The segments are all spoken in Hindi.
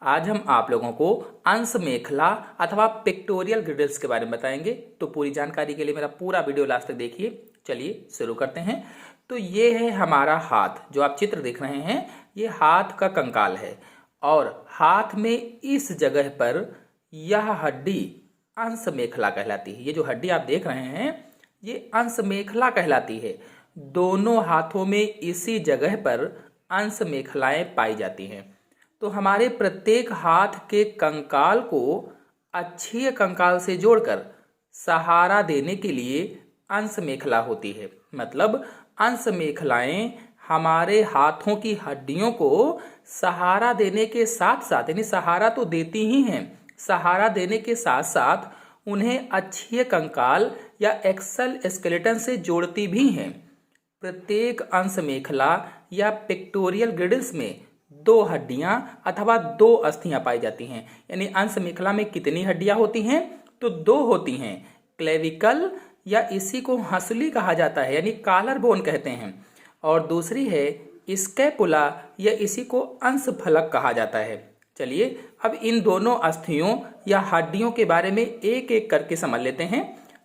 आज हम आप लोगों को अंश मेखला अथवा पिक्टोरियल ग्रिडल्स के बारे में बताएंगे। तो पूरी जानकारी के लिए मेरा पूरा वीडियो लास्ट तक देखिए। चलिए शुरू करते हैं। तो ये है हमारा हाथ, जो आप चित्र देख रहे हैं, ये हाथ का कंकाल है और हाथ में इस जगह पर यह हड्डी अंश मेखला कहलाती है। ये जो हड्डी आप देख रहे हैं ये अंश मेखला कहलाती है। दोनों हाथों में इसी जगह पर अंश मेखलाएं पाई जाती हैं। तो हमारे प्रत्येक हाथ के कंकाल को अक्षीय कंकाल से जोड़कर सहारा देने के लिए अंश मेखला होती है। मतलब अंश मेखलाएं हमारे हाथों की हड्डियों को सहारा देने के साथ साथ, यानी सहारा तो देती ही हैं, सहारा देने के साथ साथ उन्हें अक्षीय कंकाल या एक्सल स्केलेटन से जोड़ती भी हैं। प्रत्येक अंश मेखला या पिक्टोरियल ग्रिडल्स में दो हड्डियां अथवा दो अस्थियां पाई जाती हैं। यानी अंश मेखला में कितनी हड्डियां होती हैं? तो दो होती हैं, क्लेविकल या इसी को हंसुली कहा जाता है, यानी कॉलर बोन कहते हैं, और दूसरी है स्कैपुला या इसी को अंश फलक कहा जाता है। चलिए अब इन दोनों अस्थियों या हड्डियों के बारे में एक एक करके समझ लेते हैं।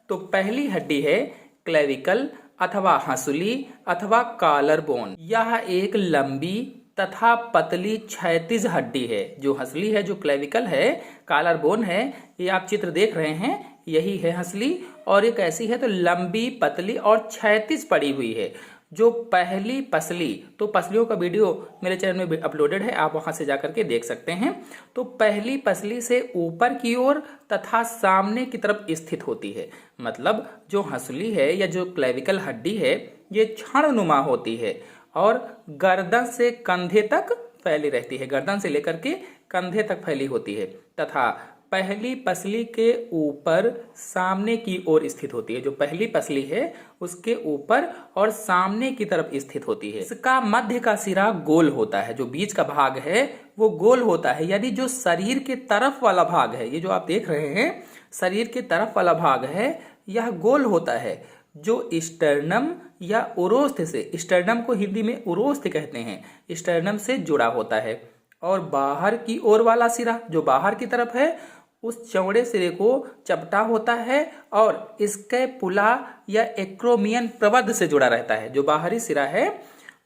तो पहली हड्डी है क्लेविकल अथवा हंसुली अथवा कॉलर बोन। यह एक लंबी तथा पतली क्षैतिज हड्डी है। जो हंसली है, जो क्लेविकल है, कॉलर बोन है, ये आप चित्र देख रहे हैं, यही है हंसली। और ये कैसी है? तो लंबी, पतली और क्षैतिज पड़ी हुई है। जो पहली पसली, तो पसलियों का वीडियो मेरे चैनल में अपलोडेड है, आप वहां से जाकर के देख सकते हैं। तो पहली पसली से ऊपर की ओर तथा सामने की तरफ स्थित होती है। मतलब जो हंसली है या जो क्लेविकल हड्डी है ये क्षणनुमा होती है और गर्दन से कंधे तक फैली रहती है। गर्दन से लेकर के कंधे तक फैली होती है तथा पहली पसली के ऊपर सामने की ओर स्थित होती है। जो पहली पसली है उसके ऊपर और सामने की तरफ स्थित होती है। इसका मध्य का सिरा गोल होता है। जो बीच का भाग है वो गोल होता है, यानी जो शरीर के तरफ वाला भाग है, ये जो आप देख रहे हैं शरीर के तरफ वाला भाग है, यह गोल होता है। जो स्टर्नम या उरोस्थ से, स्टर्नम को हिंदी में उरोस्थ कहते हैं, स्टर्नम से जुड़ा होता है। और बाहर की ओर वाला सिरा जो बाहर की तरफ है उस चौड़े सिरे को चपटा होता है और स्कैपुला या एक्रोमियन प्रवर्ध से जुड़ा रहता है। जो बाहरी सिरा है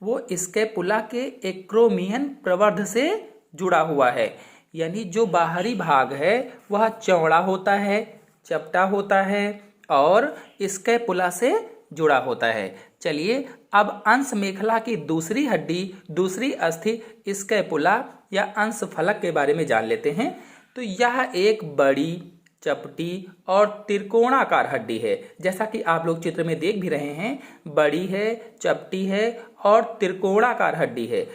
वो स्कैपुला के एक्रोमियन प्रवर्ध से जुड़ा हुआ है। यानी जो बाहरी भाग है वह चौड़ा होता है, चपटा होता है और स्कैपुला से जुड़ा होता है। चलिए अब अंश मेखला की दूसरी हड्डी, दूसरी अस्थि स्कैपुला या अंश फलक के बारे में जान लेते हैं। तो यह एक बड़ी, चपटी और त्रिकोणाकार हड्डी है। जैसा कि आप लोग चित्र में देख भी रहे हैं, बड़ी है, चपटी है और त्रिकोणाकार हड्डी है।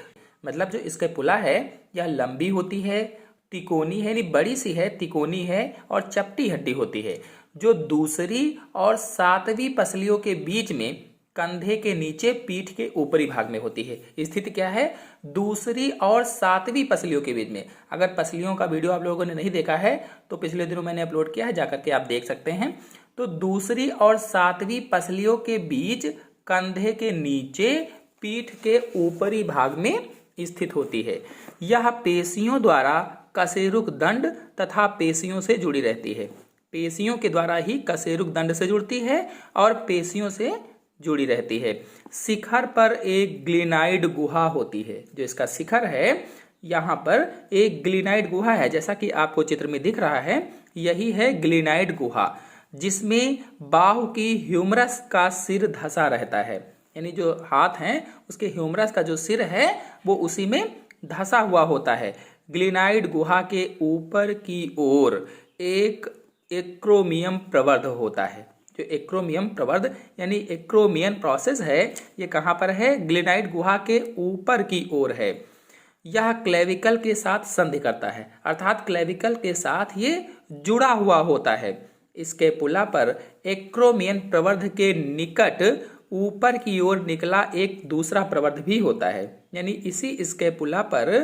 मतलब जो स्कैपुला है यह लंबी होती है, तिकोनी है, यानी बड़ी सी है, तिकोनी है और चपटी हड्डी होती है। जो दूसरी और सातवीं पसलियों के बीच में कंधे के नीचे पीठ के ऊपरी भाग में होती है। स्थिति क्या है? दूसरी और सातवीं पसलियों के बीच में। अगर पसलियों का वीडियो आप लोगों ने नहीं देखा है तो पिछले दिनों मैंने अपलोड किया है, जाकर के आप देख सकते हैं। तो दूसरी और सातवीं पसलियों के बीच कंधे के नीचे पीठ के ऊपरी भाग में स्थित होती है। यह पेशियों द्वारा कशेरुक दंड तथा पेशियों से जुड़ी रहती है। पेशियों के द्वारा ही कशेरुक दंड से जुड़ती है और पेशियों से जुड़ी रहती है। शिखर पर एक ग्लिनाइड गुहा होती है। जो इसका शिखर है यहाँ पर एक ग्लिनाइड गुहा है, जैसा कि आपको चित्र में दिख रहा है, यही है ग्लिनाइड गुहा, जिसमें बाहु की ह्यूमरस का सिर धंसा रहता है। यानी जो हाथ है उसके ह्यूमरस का जो सिर है वो उसी में धंसा हुआ होता है। ग्लिनाइड गुहा के ऊपर की ओर एक एक्रोमियम प्रवर्ध होता है। जो एक्रोमियम प्रवर्ध यानी एक्रोमियन प्रोसेस है, ये कहाँ पर है? ग्लिनाइड गुहा के ऊपर की ओर है। यह क्लेविकल के साथ संधि करता है, अर्थात क्लेविकल के साथ ये जुड़ा हुआ होता है। स्कैपुला पर एक्रोमियन प्रवर्ध के निकट ऊपर की ओर निकला एक दूसरा प्रवर्ध भी होता है। यानी इसी स्कैपुला पर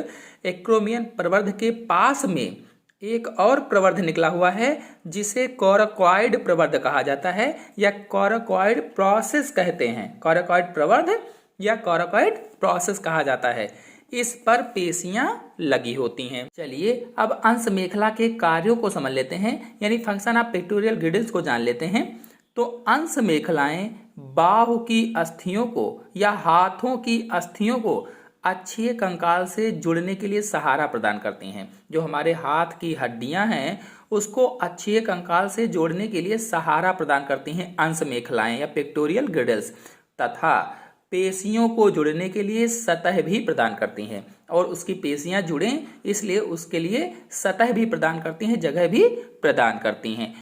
एक्रोमियन प्रवर्ध के पास में एक और प्रवर्ध निकला हुआ है जिसे कोराकॉइड प्रवर्ध कहा जाता है या कोराकॉइड प्रोसेस कहते हैं। कोराकॉइड प्रवर्ध या कोराकॉइड प्रोसेस कहा जाता है। इस पर पेशियां लगी होती हैं। चलिए अब अंश मेखला के कार्यों को समझ लेते हैं, यानी फंक्शन ऑफ पिक्टोरियल ग्रिडल्स को जान लेते हैं। तो अंश मेखलाएं बाहु की अस्थियों को या हाथों की अस्थियों को अक्षीय कंकाल से जुड़ने के लिए सहारा प्रदान करती हैं। जो हमारे हाथ की हड्डियां हैं उसको अक्षीय कंकाल से जोड़ने के लिए सहारा प्रदान करती हैं अंश मेखलाएं या पिक्टोरियल ग्रिडल्स, तथा पेशियों को जुड़ने के लिए सतह भी प्रदान करती हैं। और उसकी पेशियां जुड़ें इसलिए उसके लिए सतह भी प्रदान करती हैं, जगह भी प्रदान करती हैं।